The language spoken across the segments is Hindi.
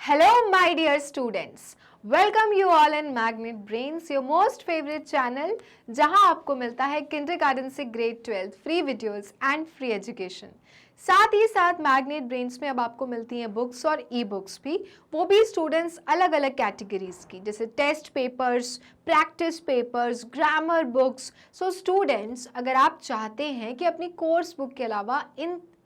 Hello, my dear students. Welcome you all in Magnet Brains, your most favorite channel, जहां आपको मिलता है किंडरगार्टन से grade 12 free videos and free education. साथ ही साथ मैग्नेट ब्रेन्स में अब आपको मिलती हैं बुक्स और ई बुक्स भी, वो भी स्टूडेंट्स अलग अलग कैटेगरीज की, जैसे test papers, practice papers, grammar books. So students, अगर आप चाहते हैं कि अपनी कोर्स बुक के अलावा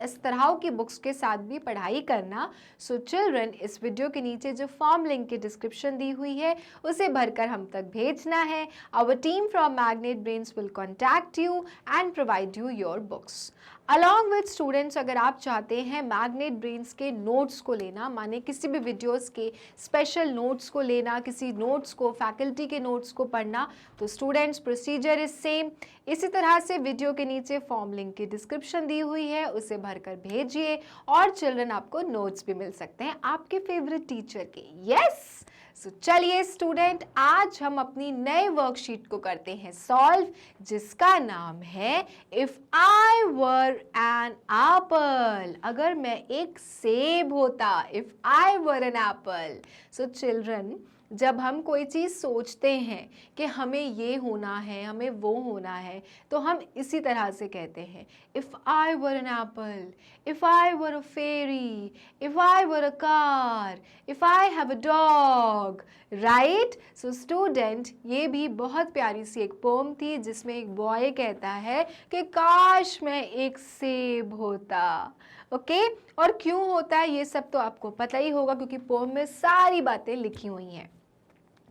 इस तरह की बुक्स के साथ भी पढ़ाई करना, सो चिल्ड्रन, इस वीडियो के नीचे जो फॉर्म लिंक की डिस्क्रिप्शन दी हुई है उसे भरकर हम तक भेजना है। Our team from Magnet Brains will contact you and provide you your books. Along with students, अगर आप चाहते हैं मैग्नेट ब्रेन्स के नोट्स को लेना, माने किसी भी वीडियोस के स्पेशल नोट्स को लेना, किसी नोट्स को, फैकल्टी के नोट्स को पढ़ना, तो स्टूडेंट्स प्रोसीजर इज सेम। इसी तरह से वीडियो के नीचे फॉर्म लिंक की डिस्क्रिप्शन दी हुई है, उसे भरकर भेजिए और चिल्ड्रन आपको नोट्स भी मिल सकते हैं आपके फेवरेट टीचर के। यस, सो चलिए स्टूडेंट, आज हम अपनी नए वर्कशीट को करते हैं सॉल्व, जिसका नाम है if I were an apple. अगर मैं एक सेब होता, if I were an apple. So children, जब हम कोई चीज़ सोचते हैं कि हमें ये होना है, हमें वो होना है, तो हम इसी तरह से कहते हैं if I were an apple, if I were a fairy, if I were a car, if I have a dog, right. So student, ये भी बहुत प्यारी सी एक पोम थी जिसमें एक बॉय कहता है कि काश मैं एक सेब होता। ओके, और क्यों होता है ये सब तो आपको पता ही होगा, क्योंकि पोम में सारी बातें लिखी हुई हैं।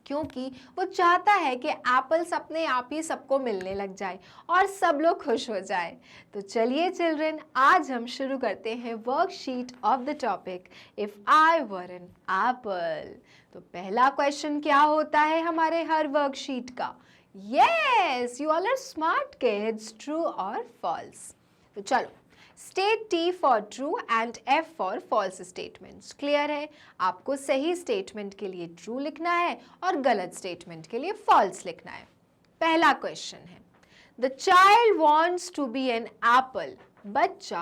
क्योंकि वो चाहता है कि एप्पल्स अपने आप ही सबको मिलने लग जाए और सब लोग खुश हो जाए। तो चलिए चिल्ड्रन, आज हम शुरू करते हैं worksheet of the topic if I were an apple. तो पहला क्वेश्चन क्या होता है हमारे हर वर्कशीट का? Yes, you all are smart kids, true और फॉल्स। तो चलो, state T for true and F for false statements. Clear है? आपको सही स्टेटमेंट के लिए ट्रू लिखना है और गलत स्टेटमेंट के लिए फॉल्स लिखना है। पहला क्वेश्चन है, the child wants to be an apple. बच्चा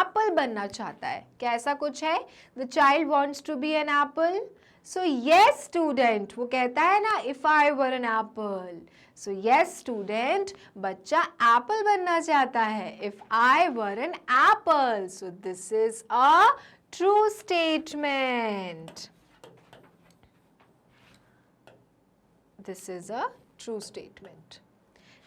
एप्पल बनना चाहता है। क्या ऐसा कुछ है? The child wants to be an apple. So yes student, वो कहता है ना if I were an apple. So yes student, बच्चा एप्पल बनना चाहता है if I were an apple. So this is a true statement. This is a true statement.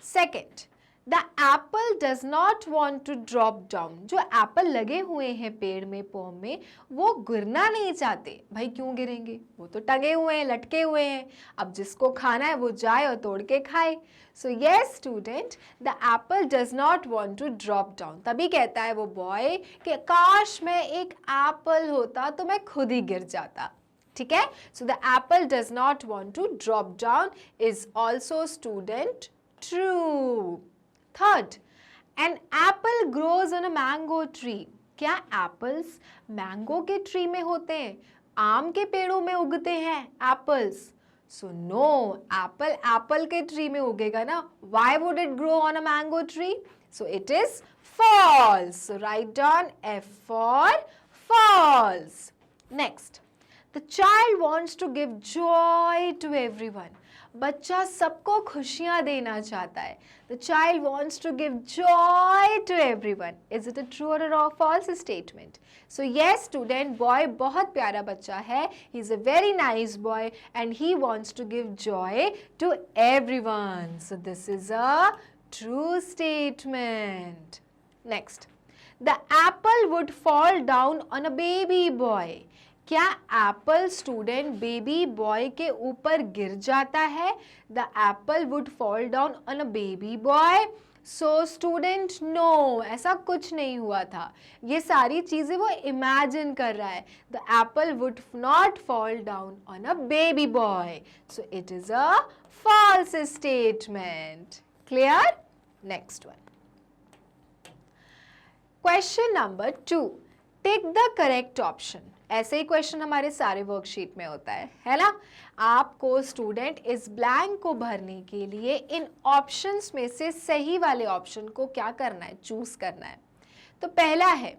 Second, the apple does not want to drop down. जो एप्पल लगे हुए हैं पेड़ में, पोम में, वो गिरना नहीं चाहते। भाई क्यों गिरेंगे? वो तो टंगे हुए हैं, लटके हुए हैं। अब जिसको खाना है वो जाए और तोड़ के खाए। So yes student, the apple does not want to drop down. तभी कहता है वो बॉय कि काश मैं एक एप्पल होता तो मैं खुद ही गिर जाता। ठीक है? So the apple does not want to drop down is also student true. Third, an apple grows on a mango tree. क्या एप्पल्स मैंगो के ट्री में होते हैं? आम के पेड़ों में उगते हैं apples? So no, apple apple के ट्री में उगेगा ना। Why would it grow on a mango tree? So it is false. So write down F for false. Next, the child wants to give joy to everyone. बच्चा सबको खुशियां देना चाहता है। The child wants to give joy to everyone. Is it a true or a false statement? So yes student, boy बहुत प्यारा बच्चा है। He is a very nice boy and he wants to give joy to everyone. So this is a true statement. Next, the apple would fall down on a baby boy. क्या एप्पल स्टूडेंट बेबी बॉय के ऊपर गिर जाता है? The apple would fall down on a baby boy. So student no, ऐसा कुछ नहीं हुआ था। ये सारी चीजें वो इमेजिन कर रहा है। The apple would not fall down on a baby boy. So it is a false statement. Clear? Next one, question number 2, tick the correct option. ऐसे ही क्वेश्चन हमारे सारे वर्कशीट में होता है ना। आपको स्टूडेंट इस ब्लैंक को भरने के लिए इन ऑप्शंस में से सही वाले ऑप्शन को क्या करना है? चूज करना है। तो पहला है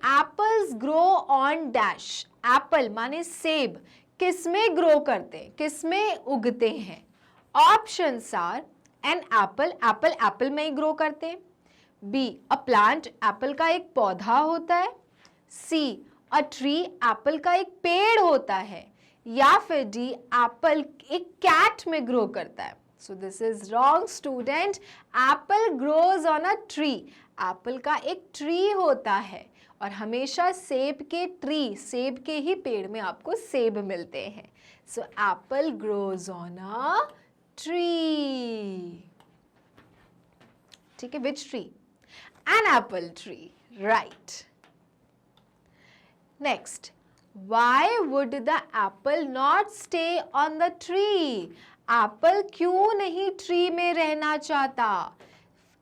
apples grow on dash, Apple माने सेब किस में ग्रो करते हैं, किस में उगते हैं? Options are an apple, apple apple में ही ग्रो करते हैं। बी अ प्लांट, एप्पल का एक पौधा होता है। सी अ ट्री, एप्पल का एक पेड़ होता है। या फिर डी एप्पल एक कैट में ग्रो करता है। सो this is wrong student, Apple grows on a tree, Apple का एक ट्री होता है और हमेशा सेब के ट्री, सेब के ही पेड़ में आपको सेब मिलते हैं। So apple grows on a tree. ठीक है, which tree? An apple tree, right. Next, why would the apple not stay on the tree? Apple क्यों नहीं ट्री में रहना चाहता?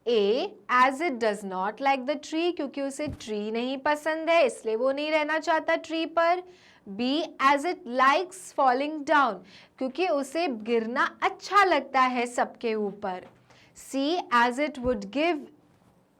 A as it does not like the tree, क्योंकि उसे ट्री नहीं पसंद है इसलिए वो नहीं रहना चाहता ट्री पर। B as it likes falling down, क्योंकि उसे गिरना अच्छा लगता है सबके ऊपर। C as it would give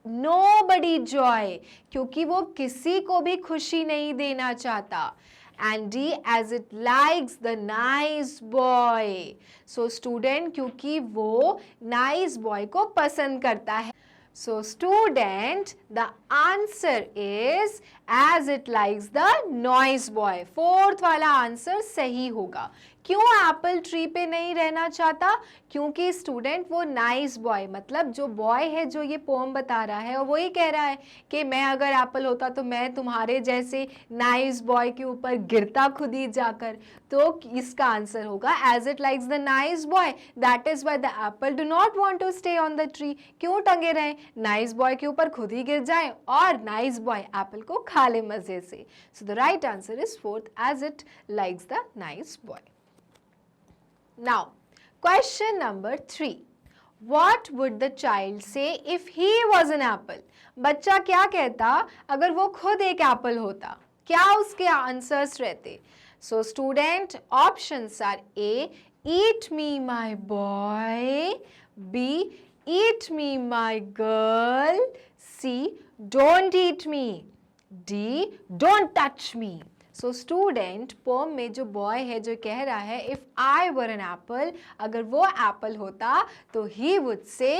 nobody joy, क्योंकि वो किसी को भी खुशी नहीं देना चाहता। And D as it likes the nice boy, so student क्योंकि वो नाइस बॉय को पसंद करता है। So student the answer is as it likes the nice boy, fourth वाला आंसर सही होगा। क्यों एप्पल ट्री पे नहीं रहना चाहता? क्योंकि स्टूडेंट वो नाइस बॉय, मतलब जो बॉय है जो ये पोम बता रहा है और वही कह रहा है कि मैं अगर एप्पल होता तो मैं तुम्हारे जैसे नाइस बॉय के ऊपर गिरता खुद ही जाकर। तो इसका आंसर होगा as it likes the nice boy, that is why the apple do not want to stay on the tree. क्यों टंगे रहें, नाइस बॉय के ऊपर खुद ही गिर जाए और नाइस बॉय एप्पल को खा ले मजे से। So the right answer is fourth, as it likes the nice boy. Now, question number 3. What would the child say if he was an apple? बच्चा क्या कहता अगर वो खुद एक एप्पल होता? क्या उसके आंसर्स रहते? So student, options are A, eat me my boy. B, eat me my girl. C, don't eat me. D, don't touch me. So student poem में जो बॉय है जो कह रहा है if I were an apple, अगर वो एप्पल होता तो he would say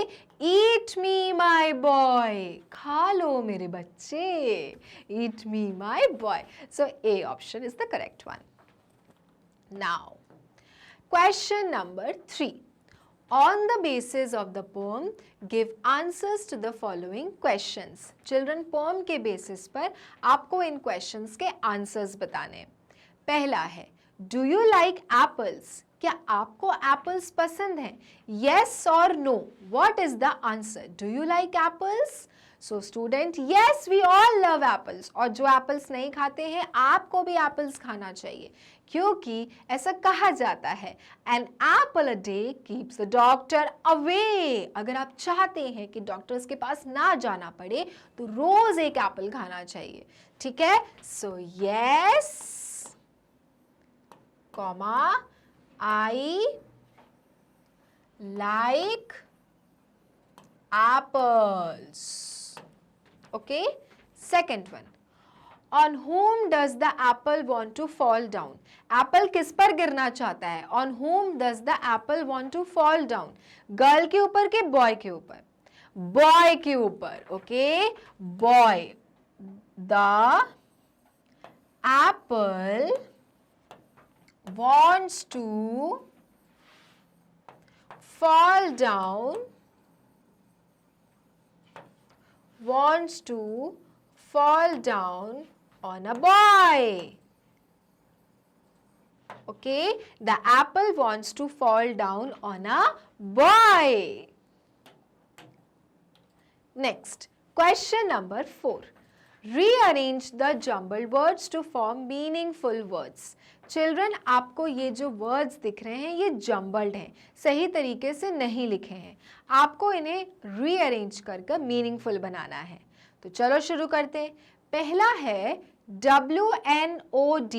eat me my boy, खा लो मेरे बच्चे, eat me my boy. So A option is the correct one. Now question number 3. On the basis of the poem, give answers to the following questions. Children, poem के basis पर आपको इन questions के answers बताने हैं। पहला है, Do you like apples? क्या आपको apples पसंद हैं? Yes or no? What is the answer? Do you like apples? So student, yes, we all love apples. और जो apples नहीं खाते हैं आपको भी apples खाना चाहिए, क्योंकि ऐसा कहा जाता है an apple a day keeps the doctor away. अगर आप चाहते हैं कि डॉक्टर्स के पास ना जाना पड़े तो रोज एक एप्पल खाना चाहिए। ठीक है, so yes comma I like apples. Okay, second one. On whom does the apple want to fall down? Apple किस पर गिरना चाहता है? On whom does the apple want to fall down? Girl के ऊपर के बॉय के ऊपर? बॉय के ऊपर। Okay, boy. The apple wants to fall down, wants to fall down on a boy. Okay, the apple wants to fall down on a boy. Next, question number 4. Rearrange the jumbled words to form meaningful words. Children, आपको ये जो words दिख रहे हैं ये jumbled हैं, सही तरीके से नहीं लिखे हैं। आपको इन्हें rearrange करके meaningful बनाना है। तो चलो शुरू करते हैं। पहला है WNOD।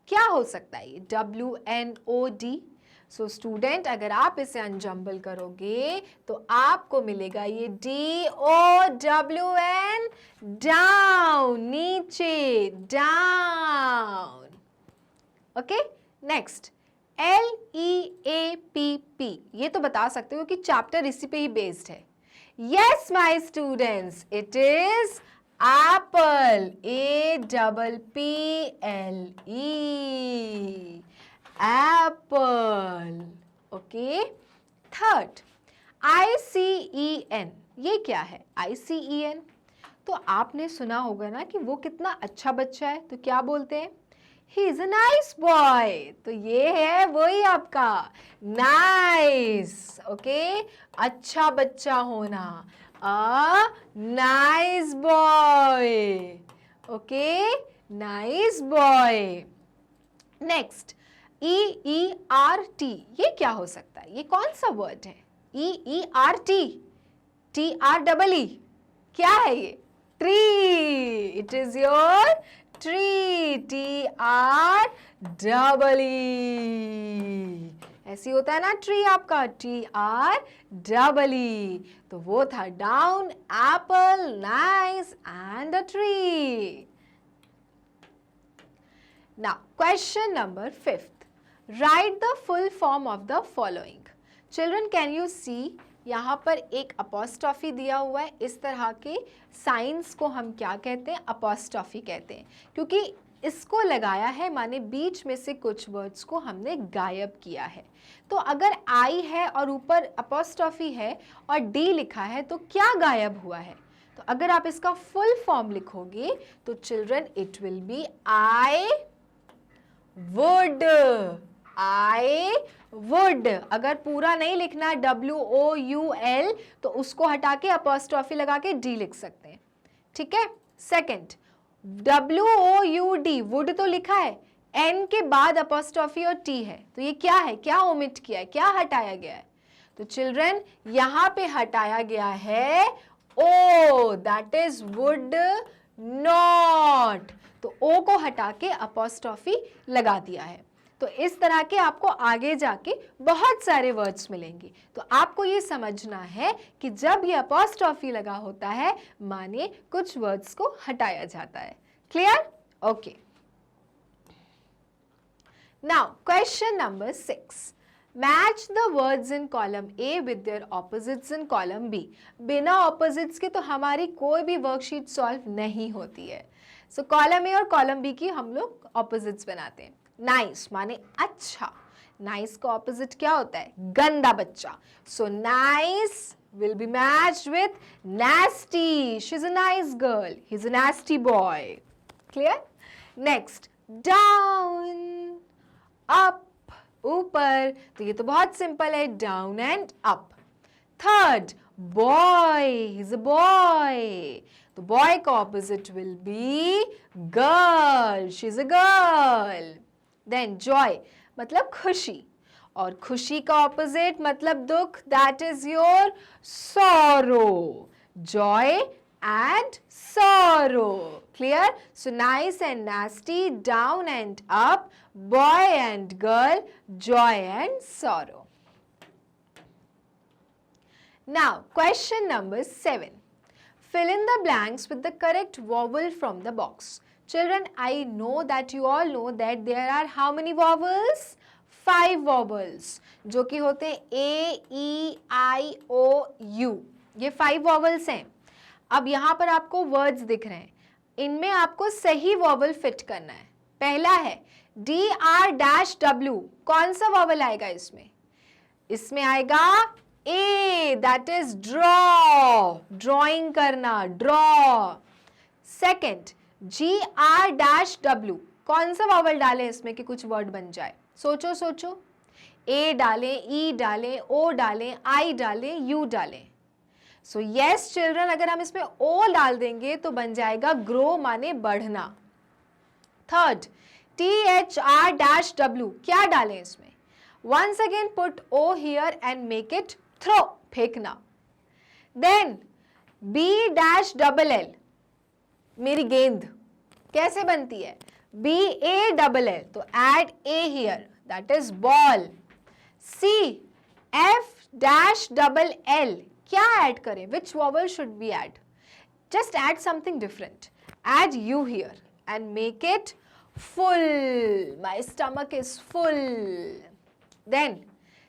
क्या हो सकता है ये WNOD? सो स्टूडेंट, अगर आप इसे अनजम्बल करोगे तो आपको मिलेगा ये DOWN, डाउन, नीचे, डाउन. Okay, next LEAPP. ये तो बता सकते हो कि चैप्टर इसी पे ही बेस्ड है. Yes my students, it is Apple, APPLE, Apple. Okay, third ICEN. ये क्या है ICEN? तो आपने सुना होगा ना कि वो कितना अच्छा बच्चा है, तो क्या बोलते हैं? He is a nice boy. तो ये है वही आपका nice. ओके, अच्छा बच्चा होना, a nice boy. Okay, nice boy. Next EERT. ये क्या हो सकता है? ये कौन सा वर्ड है? EERT, TREE. क्या है ये? Tree. It is your tree, TREE. ऐसी होता है ना ट्री आपका, TREE. तो वो था down, Apple, nice and a tree. Now, question number 5th. Write the full form of the following. Children, can you see? यहाँ पर एक अपॉस्ट्रॉफी दिया हुआ है. इस तरह के साइंस को हम क्या कहते हैं? अपॉस्ट्रॉफी कहते हैं, क्योंकि इसको लगाया है माने बीच में से कुछ वर्ड्स को हमने गायब किया है. तो अगर आई है और ऊपर अपॉस्ट्रॉफी है और डी लिखा है तो क्या गायब हुआ है? तो अगर आप इसका फुल फॉर्म लिखोगे तो children it will be I would. I would. अगर पूरा नहीं लिखना WOUL तो उसको हटा के अपॉस्ट्रॉफी लगा के D लिख सकते हैं. ठीक है. सेकंड WOUD, वुड तो लिखा है, N के बाद अपॉस्ट्रॉफी और T है, तो ये क्या है? क्या ओमिट किया है? क्या हटाया गया है? तो चिल्ड्रन यहाँ पे हटाया गया है O, that is would not. तो O को हटा के अपॉस्ट्रॉफी लगा दिया है. तो इस तरह के आपको आगे जाके बहुत सारे वर्ड्स मिलेंगे. तो आपको ये समझना है कि जब ये अपॉस्ट्रॉफी लगा होता है माने कुछ वर्ड्स को हटाया जाता है. Clear? Okay. Now question number 6. Match the words in column A with their opposites in column B. बिना ऑपोजिट्स के तो हमारी कोई भी वर्कशीट सॉल्व नहीं होती है. सो कॉलम A और कॉलम B की हम लोग ऑपोजिट्स बनाते हैं. नाइस माने अच्छा. नाइस का ऑपोजिट क्या होता है? गंदा बच्चा. So nice will be matched with nasty. She's a nice girl. He's a nasty boy. Clear? Next, down, up, ऊपर. तो ये तो बहुत सिंपल है, down and up. Third, boy. He's a boy. तो boy का opposite will be girl. She's a girl. Then joy मतलब खुशी, और खुशी का opposite मतलब दुख, that is your sorrow. Joy and sorrow. Clear? So nice and nasty, down and up, boy and girl, joy and sorrow. Now question number 7. Fill in the blanks with the correct vowel from the box. Children, I know that you all know that there are how many vowels? 5 vowels, जो कि होते हैं A, E, I, O, U. ये 5 vowels हैं. अब यहाँ पर आपको words दिख रहे हैं, इनमें आपको सही vowel fit करना है. पहला है DR-W. कौन सा vowel आएगा इसमें? इसमें आएगा A, that is draw. Drawing करना, draw. Second, GR-W. कौन सा vowel डालें इसमें कि कुछ word बन जाए? सोचो सोचो. A डालें, E डालें, O डालें, I डालें, U डालें. So yes children, अगर हम इसमें O डाल देंगे तो बन जाएगा grow माने बढ़ना. Third, THR-W. क्या डालें इसमें? Once again put O here and make it throw, फेंकना. Then B-double-L. मेरी गेंद कैसे बनती है? BALL. तो add A here, that is ball. C, F dash double L, क्या ऐड करें? Which vowel should we add? Just add something different. Add U here and make it full. My stomach is full. Then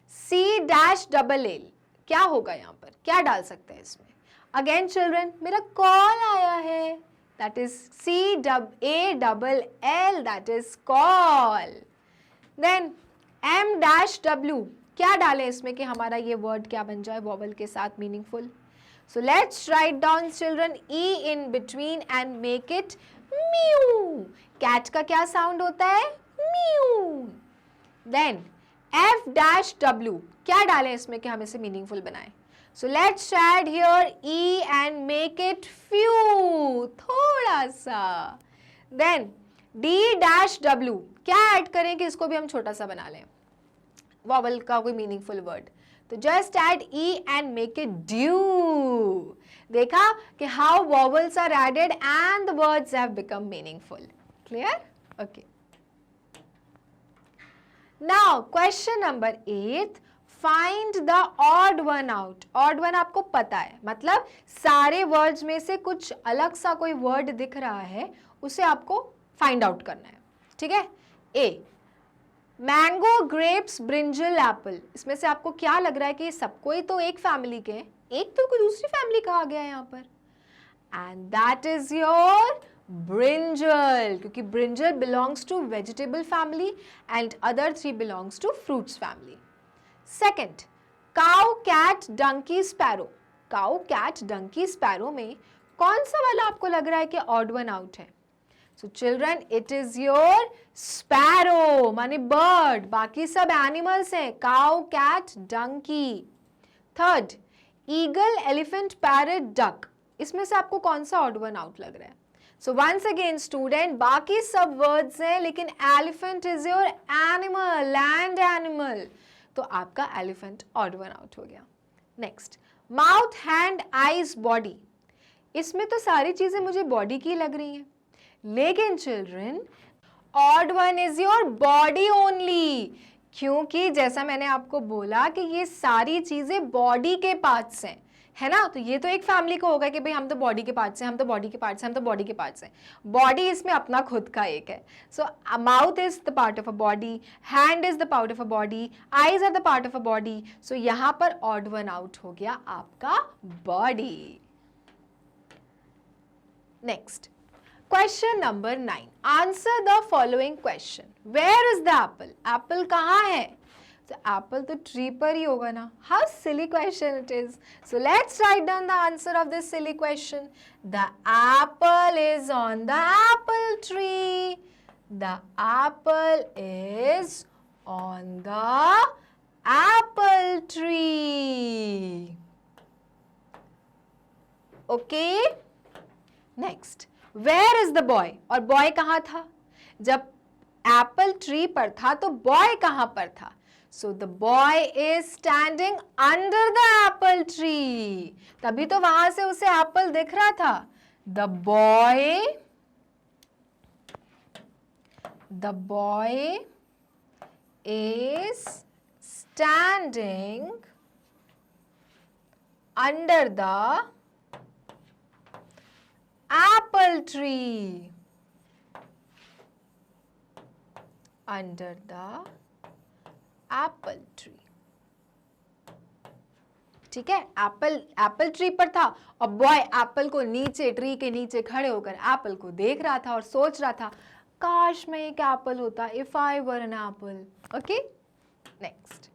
C dash double L, क्या होगा यहाँ पर? क्या डाल सकते हैं इसमें? Again children, मेरा कॉल आया है. That is C A double L, that is call. Then M dash W, क्या डालें इसमें कि हमारा ये वर्ड क्या बन जाए वॉवल के साथ meaningful? So let's write down children E in between and make it mew. Cat का क्या साउंड होता है? Mew. Then F dash W, क्या डालें इसमें कि हम इसे मीनिंगफुल बनाएं? So let's add here E and make it few, थोड़ा सा. Then D dash W, क्या ऐड करें कि इसको भी हम छोटा सा बना लें वॉवल का कोई मीनिंगफुल वर्ड? तो just add E and make it dew. देखा कि how vowels are added and the words have become meaningful. Clear? Okay. Now question number 8, find the odd one out. Odd one आपको पता है, मतलब सारे words में से कुछ अलग सा कोई word दिख रहा है, उसे आपको find out करना है. ठीक है? A, mango, grapes, brinjal, Apple. इसमें से आपको क्या लग रहा है कि सब कोई तो एक फैमिली के हैं, एक तो कोई दूसरी फैमिली का आ गया है यहाँ पर? And that is your brinjal, क्योंकि brinjal belongs to vegetable family and other 3 belongs to fruits family. Second, cow, cat, donkey, sparrow. Cow, cat, donkey, sparrow में कौन सा वाला आपको लग रहा है कि ऑड वन आउट है? So children, it is your sparrow, माने bird. बाकी सब animals हैं, cow, cat, donkey. Third, eagle, elephant, parrot, duck. इसमें से आपको कौन सा odd one out लग रहा है? So once again student, बाकी सब words हैं, लेकिन elephant is your animal, land animal. तो आपका elephant odd one out हो गया. Next, mouth, hand, eyes, body. इसमें तो सारी चीजें मुझे body की लग रही हैं. लेकिन children, odd one is your body only, क्योंकि जैसा मैंने आपको बोला कि ये सारी चीजें बॉडी के पार्ट्स हैं, है ना? तो ये तो एक फैमिली को होगा कि भाई हम तो बॉडी के पार्ट्स हैं, हम तो बॉडी के पार्ट्स हैं, हम तो बॉडी के पार्ट्स हैं. बॉडी इसमें अपना खुद का एक है. So mouth is the part of a body, hand is the part of a body, eyes are the part of a body. So यहां पर ऑड वन आउट हो गया आपका body. Next, Question number 9. Answer the following question. Where is the apple? Apple कहाँ है? So apple तो tree पर ही होगा ना. How silly question it is. So let's write down the answer of this silly question. The apple is on the apple tree. The apple is on the apple tree. Okay? Next. Where is the boy? और boy कहाँ था? जब एप्पल ट्री पर था तो बॉय कहाँ पर था? So the boy is standing under the apple tree. तभी तो वहां से उसे एप्पल दिख रहा था. The boy is standing under the apple tree. Under the apple tree. ठीक है, एप्पल ट्री पर था और बॉय एप्पल को नीचे, ट्री के नीचे खड़े होकर एप्पल को देख रहा था और सोच रहा था, काश मैं एक एप्पल होता, if I were an Apple. Okay, next.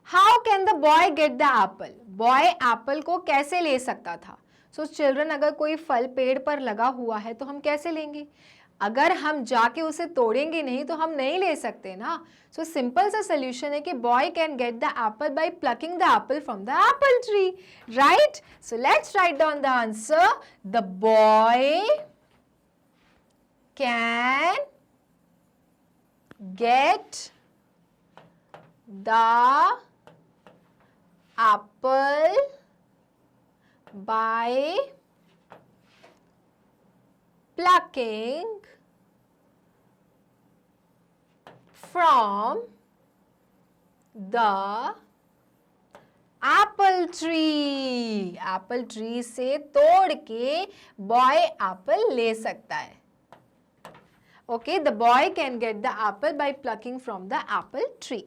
How can the boy gate the Apple? Boy Apple को कैसे ले सकता था? सो चिल्ड्रन, अगर कोई फल पेड़ पर लगा हुआ है तो हम कैसे लेंगे? अगर हम जाके उसे तोड़ेंगे नहीं तो हम नहीं ले सकते ना. सो सिंपल सा सोल्यूशन है कि boy can get the apple by plucking the apple from the apple tree, right? So let's write down the answer. The boy can get the apple by plucking from the apple tree. Apple tree से तोड़ के बॉय एप्पल ले सकता है. Okay, the boy can get the apple by plucking from the apple tree.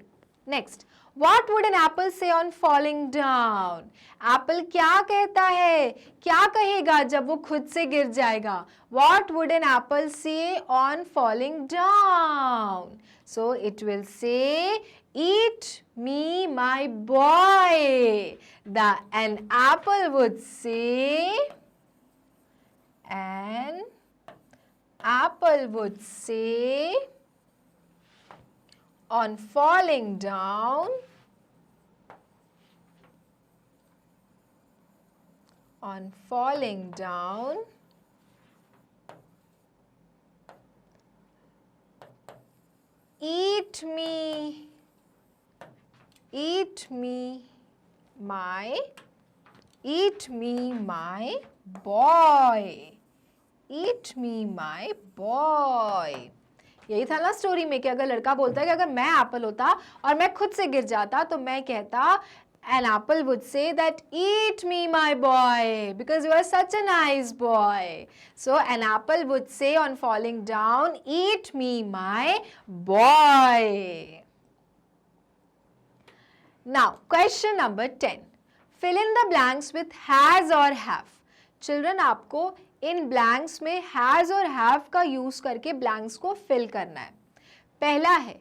Next, what would an apple say on falling down? Apple क्या कहता है? क्या कहेगा जब वो खुद से गिर जाएगा? What would an apple say on falling down? So it will say, "Eat me, my boy." An apple would say, an apple would say on falling down, eat me, my boy. Eat me, my boy. यही था ना स्टोरी में कि अगर लड़का बोलता है कि अगर मैं एप्पल होता और मैं खुद से गिर जाता तो मैं कहता, an apple would say that eat me my boy because you are such a nice boy. So an apple would say on falling down, eat me my boy. Now question number 10. Fill in the blanks with has or have. Children, आपको इन ब्लैंक्स में हैज और हैव का यूज करके ब्लैंक्स को फिल करना है. पहला है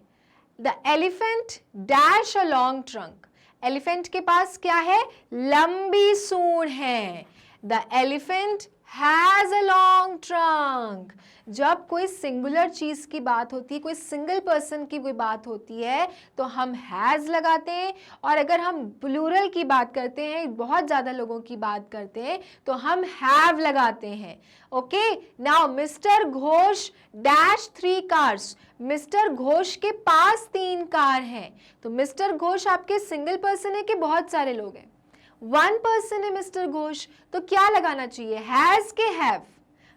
the elephant dash a long trunk. Elephant के पास क्या है? लंबी सूंड है. The elephant has a long trunk. जब कोई सिंगुलर चीज की बात होती है, कोई सिंगल पर्सन की कोई बात होती है तो हम हैज लगाते हैं, और अगर हम प्लूरल की बात करते हैं, बहुत ज्यादा लोगों की बात करते हैं, तो हम हैव लगाते हैं. Okay, now mister Ghosh dash 3 cars. Mister Ghosh के पास 3 कार हैं. तो मिस्टर घोष आपके सिंगल पर्सन है कि बहुत सारे लोग हैं? 1 पर्सन है मिस्टर घोष. तो क्या लगाना चाहिए, हैज के हैव?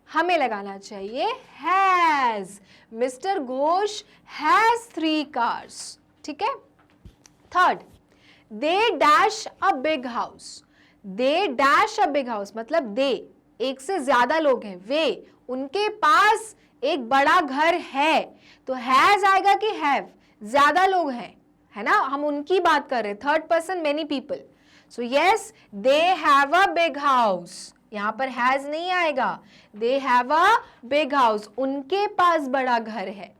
हमें लगाना चाहिए has. Mister Ghosh has 3 cars. ठीक है. Third, they dash a big house. They dash a big house मतलब दे, एक से ज्यादा लोग हैं, वे, उनके पास एक बड़ा घर है. तो हैज आएगा कि हैव? ज्यादा लोग हैं, है ना, हम उनकी बात कर रहे हैं. Third person many people. So yes, they have a big house. यहां पर हैज नहीं आएगा. They have a big house, उनके पास बड़ा घर है.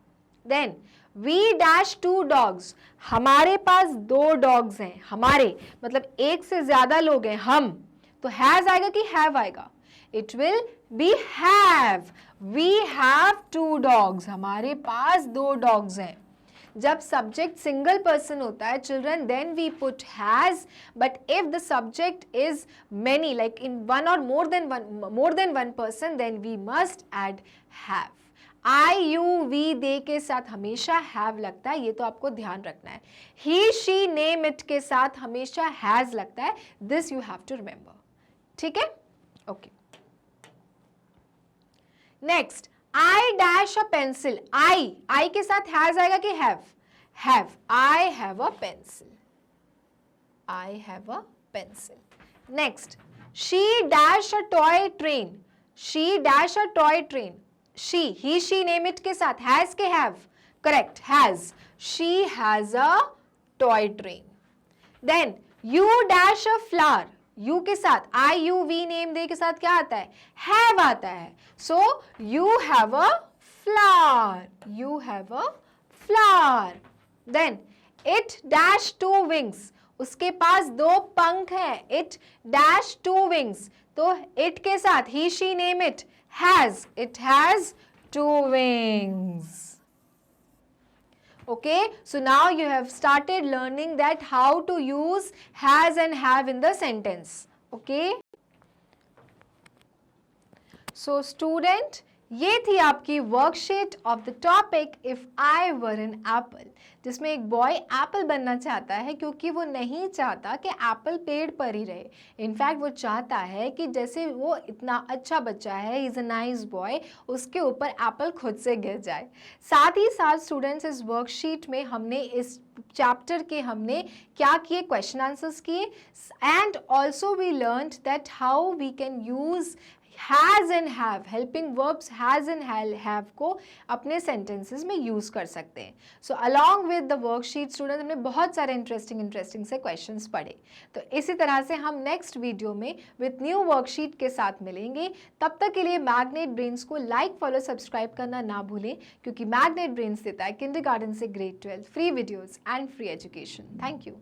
Then we dash 2 dogs. हमारे पास 2 डॉग्स हैं. हमारे मतलब एक से ज्यादा लोग हैं, हम. तो हैज आएगा कि हैव आएगा? It will be have. We have 2 dogs. हमारे पास 2 डॉग्स हैं. जब सब्जेक्ट सिंगल पर्सन होता है children, then we put has. But if the subject is many, like in one or more than one person, then we must add have. I you we they के साथ हमेशा हैव लगता है, ये तो आपको ध्यान रखना है. ही शी नेम इट के साथ हमेशा हैज लगता है. This you have to remember. ठीक है. Okay. Next, I dash a pencil. I के साथ has आएगा कि have? Have. I have a pencil. I have a pencil. Next, she dash a toy train. She dash a toy train. She, he, she name it के साथ has के have? Correct, has. She has a toy train. Then you dash a flower. You के साथ I you we name they के साथ क्या आता है? हैव आता है. So you have a flower. You have a flower. Then it dash 2 wings. उसके पास 2 पंख हैं. It dash 2 wings. तो इट के साथ ही she name it has. It has 2 wings. Okay, so now you have started learning that how to use has and have in the sentence. Okay, so student, ये थी आपकी worksheet of the topic if I were an Apple, जिसमें एक बॉय एप्पल बनना चाहता है क्योंकि वो नहीं चाहता कि एप्पल पेड़ पर ही रहे। इनफैक्ट वो चाहता है कि जैसे वो इतना अच्छा बच्चा है, he is a nice boy, उसके ऊपर एप्पल खुद से गिर जाए। साथ ही साथ स्टूडेंट्स इस वर्कशीट में हमने इस चैप्टर के हमने क्या किए, क्वेश्चन आंसर्स किए, and also we learned that how we can use has and have, helping verbs has and have को अपने सेंटेंसेस में यूज़ कर सकते हैं। So along with the worksheet student हमने बहुत सारे इंटरेस्टिंग से क्वेश्चंस पढ़े। तो इसी तरह से हम नेक्स्ट वीडियो में विद न्यू वर्कशीट के साथ मिलेंगे। तब तक के लिए मैग्नेट ब्रेन्स को लाइक, फॉलो, सब्सक्राइब करना ना भूलें, क्योंकि मैग्नेट ब्रेन्स देता है किंडरगार्टन से grade 12 free videos and free education. Thank you.